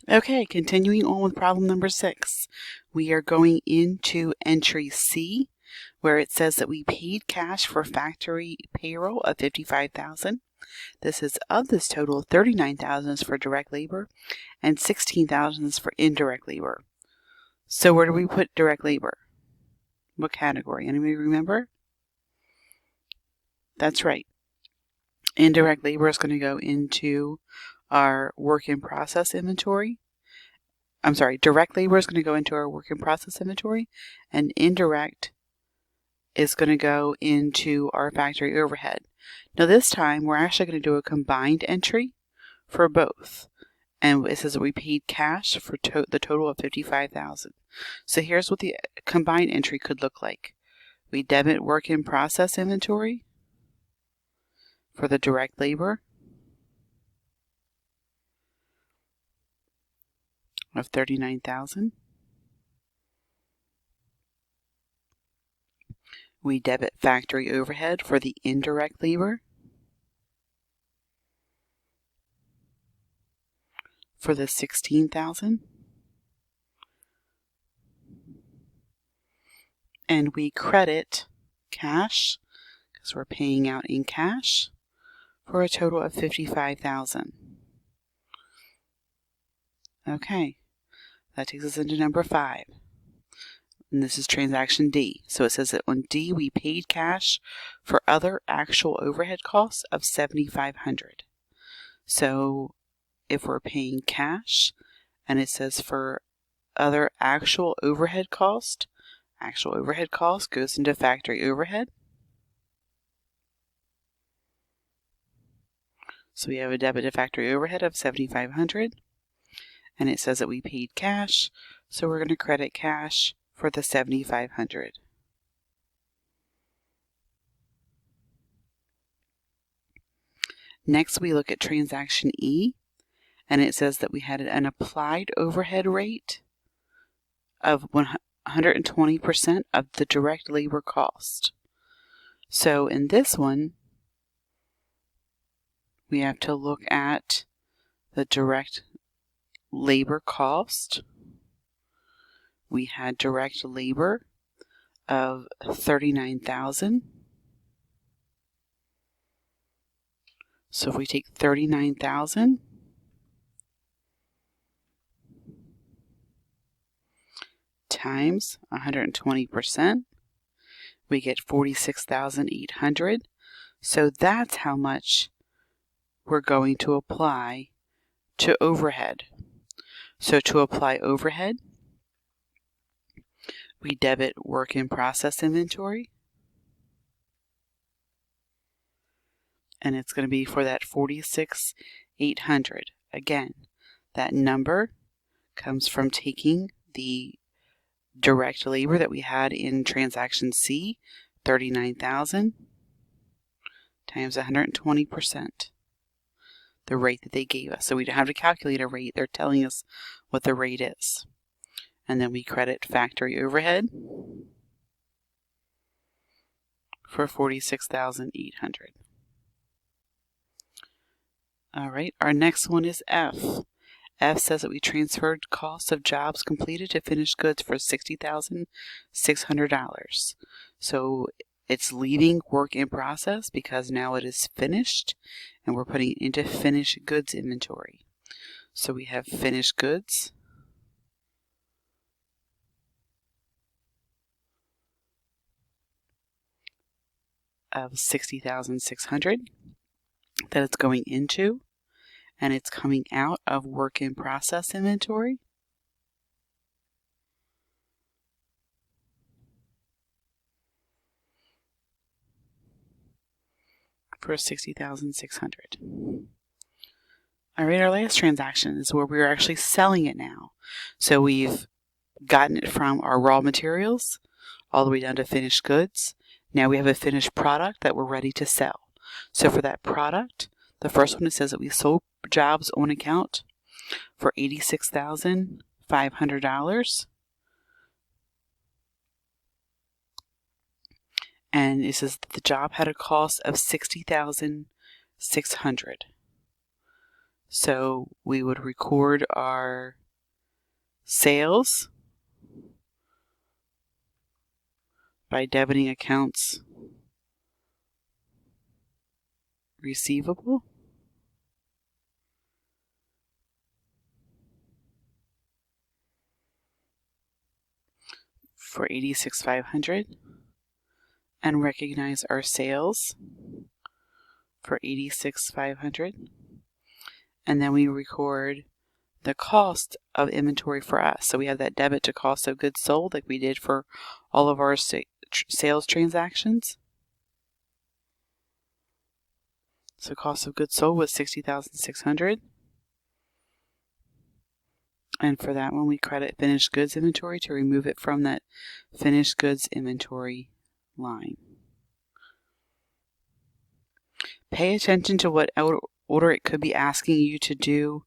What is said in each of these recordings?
Okay, continuing on with problem number 6. We are going into entry C, where it says that we paid cash for factory payroll of $55,000. This is of this total, $39,000 is for direct labor and $16,000 is for indirect labor. So where do we put direct labor? What category? Anybody remember? That's right. Indirect labor is going to go into our work in process inventory. I'm sorry, direct labor is going to go into our work in process inventory, and indirect is going to go into our factory overhead. Now this time we're actually going to do a combined entry for both. And it says that we paid cash for the total of $55,000. So here's what the combined entry could look like. We debit work in process inventory for the direct labor of $39,000. We debit factory overhead for the indirect labor for the $16,000. And we credit cash, because we're paying out in cash, for a total of $55,000. Okay, that takes us into number 5. And this is transaction D. So it says that on D we paid cash for other actual overhead costs of $7,500. So if we're paying cash and it says for other actual overhead cost goes into factory overhead. So we have a debit to factory overhead of $7,500, and it says that we paid cash, so we're going to credit cash for the $7,500. Next, we look at transaction E, and it says that we had an applied overhead rate of 120% of the direct labor cost. So in this one, we have to look at the direct labor cost. We had direct labor of $39,000. So if we take $39,000 times 120%, we get $46,800. So that's how much we're going to apply to overhead. So to apply overhead, we debit work in process inventory, and it's going to be for that $46,800. Again, that number comes from taking the direct labor that we had in transaction C, $39,000, times 120%, the rate that they gave us. So we don't have to calculate a rate, they're telling us what the rate is. And then we credit factory overhead for $46,800. All right, our next one is F. F says that we transferred costs of jobs completed to finished goods for $60,600. So it's leaving work in process because now it is finished, and we're putting it into finished goods inventory. So we have finished goods of $60,600 that it's going into, and it's coming out of work in process inventory. For $60,600. All right, our last transaction is where we're actually selling it now. So we've gotten it from our raw materials all the way down to finished goods. Now we have a finished product that we're ready to sell. So for that product, the first one, it says that we sold jobs on account for $86,500. And it says that the job had a cost of $60,600. So we would record our sales by debiting accounts receivable for $86,500 and recognize our sales for $86,500, and then we record the cost of inventory for us. So we have that debit to cost of goods sold like we did for all of our sales transactions. So cost of goods sold was $60,600. And for that one, we credit finished goods inventory to remove it from that finished goods inventory line. Pay attention to what order it could be asking you to do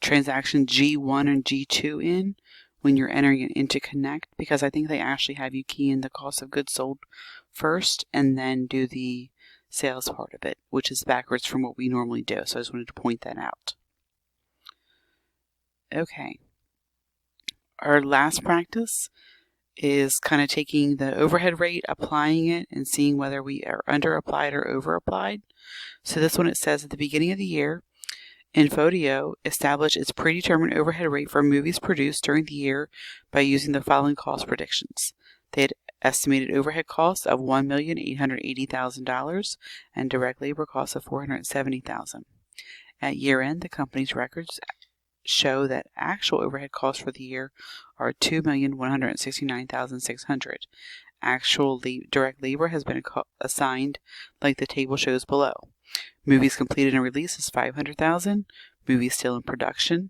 transaction G1 and G2 in when you're entering it into Connect, because I think they actually have you key in the cost of goods sold first and then do the sales part of it, which is backwards from what we normally do. So I just wanted to point that out. Okay. Our last practice is kind of taking the overhead rate, applying it, and seeing whether we are under applied or over applied. So this one, it says at the beginning of the year, Infodio established its predetermined overhead rate for movies produced during the year by using the following cost predictions. They had estimated overhead costs of $1,880,000 and direct labor costs of $470,000. At year end, the company's records show that actual overhead costs for the year are $2,169,600. Actual direct labor has been assigned like the table shows below. Movies completed and released is $500,000. Movies still in production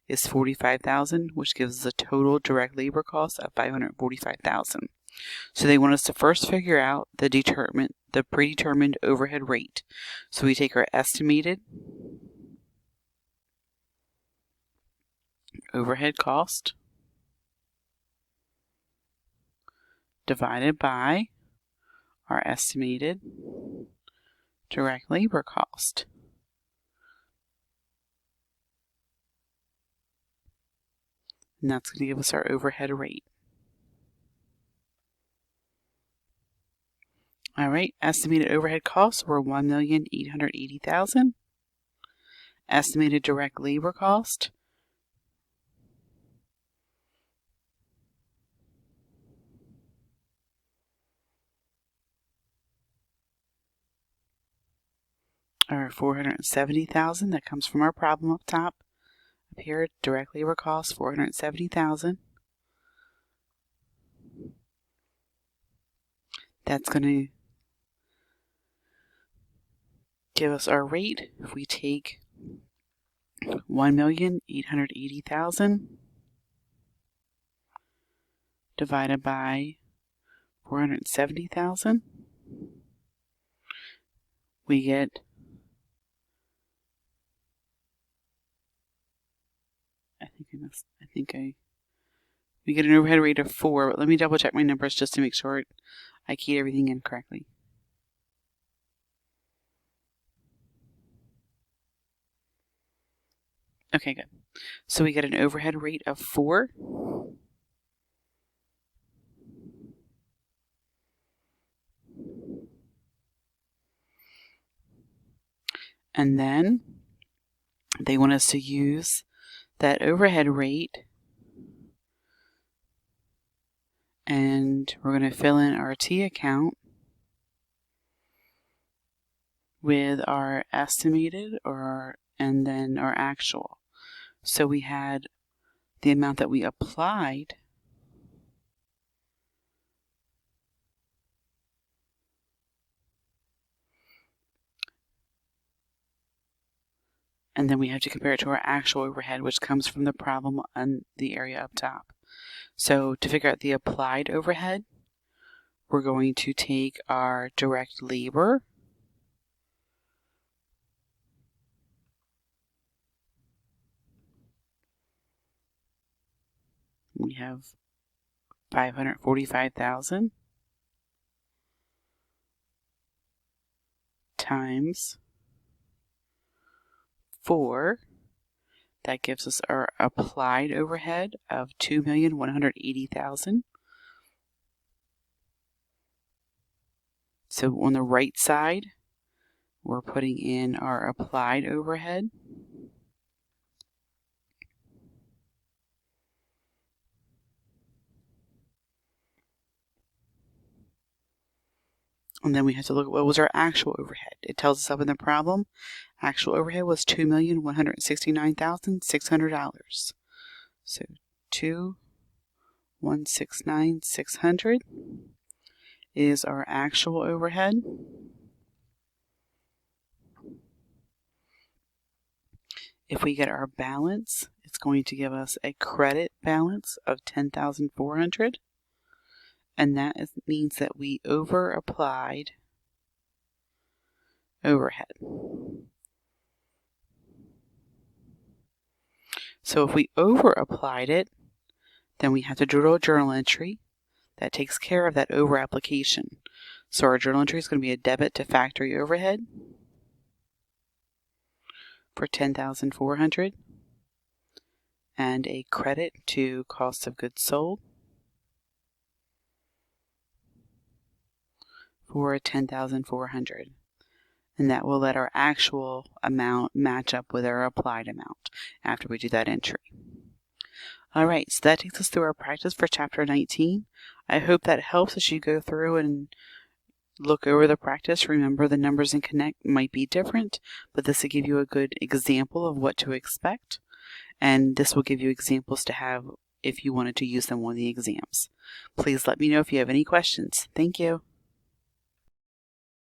is $45,000, which gives us a total direct labor cost of $545,000. So they want us to first figure out the predetermined overhead rate. So we take our estimated overhead cost divided by our estimated direct labor cost. And that's going to give us our overhead rate. All right, estimated overhead costs were $1,880,000. Estimated direct labor cost are $470,000. That comes from our problem up top. Up here, direct labor cost $470,000. That's going to give us our rate. If we take $1,880,000 divided by $470,000, we get we get an overhead rate of 4, but let me double check my numbers just to make sure I keyed everything in correctly. Okay, good. So we get an overhead rate of 4. And then they want us to use that overhead rate, and we're going to fill in our T account with our estimated and then our actual. So we had the amount that we applied and then we have to compare it to our actual overhead, which comes from the problem on the area up top. So to figure out the applied overhead, we're going to take our direct labor we have $545,000 times 4. That gives us our applied overhead of $2,180,000. So on the right side, we're putting in our applied overhead. And then we have to look at what was our actual overhead. It tells us up in the problem, actual overhead was $2,169,600. So $2,169,600 is our actual overhead. If we get our balance, it's going to give us a credit balance of $10,400. And that means that we over-applied overhead. So if we over-applied it, then we have to do a journal entry that takes care of that over-application. So our journal entry is going to be a debit to factory overhead for $10,400 and a credit to cost of goods sold for $10,400, and that will let our actual amount match up with our applied amount after we do that entry. Alright, so that takes us through our practice for Chapter 19. I hope that helps as you go through and look over the practice. Remember, the numbers in Connect might be different, but this will give you a good example of what to expect, and this will give you examples to have if you wanted to use them on the exams. Please let me know if you have any questions. Thank you.